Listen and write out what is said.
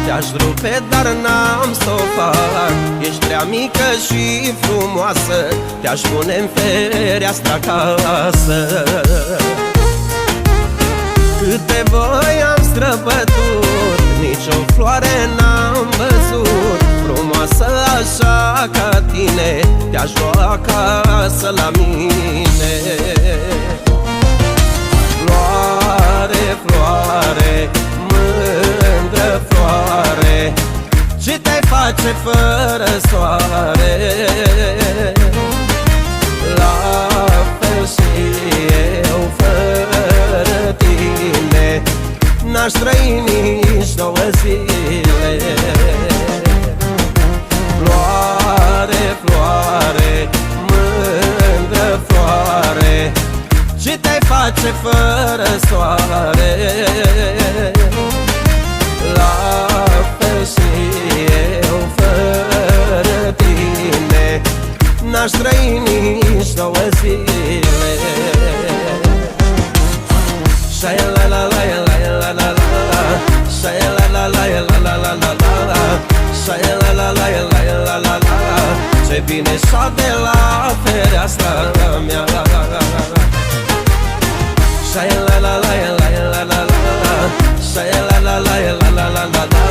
Te-aș rupe, dar n-am să o fac. Ești prea mică și frumoasă, te-aș pune-n fereastră acasă. Câte voi am străbătut, nici o floare n-am văzut frumoasă așa ca tine, te-aș lua acasă la mine. Floare, floare, mândră floare, ce te-ai face fără soare? La fel și eu fără tine n-aș trăi nici 2 zile. Floare, floare, mândră floare, ce te-ai face fără soare? La fel și eu fără tine n-aș trăi nici 2 zile. Ce bine șade la fereastra mea. Shai la la la la la la la la, shai la la la la la la la la.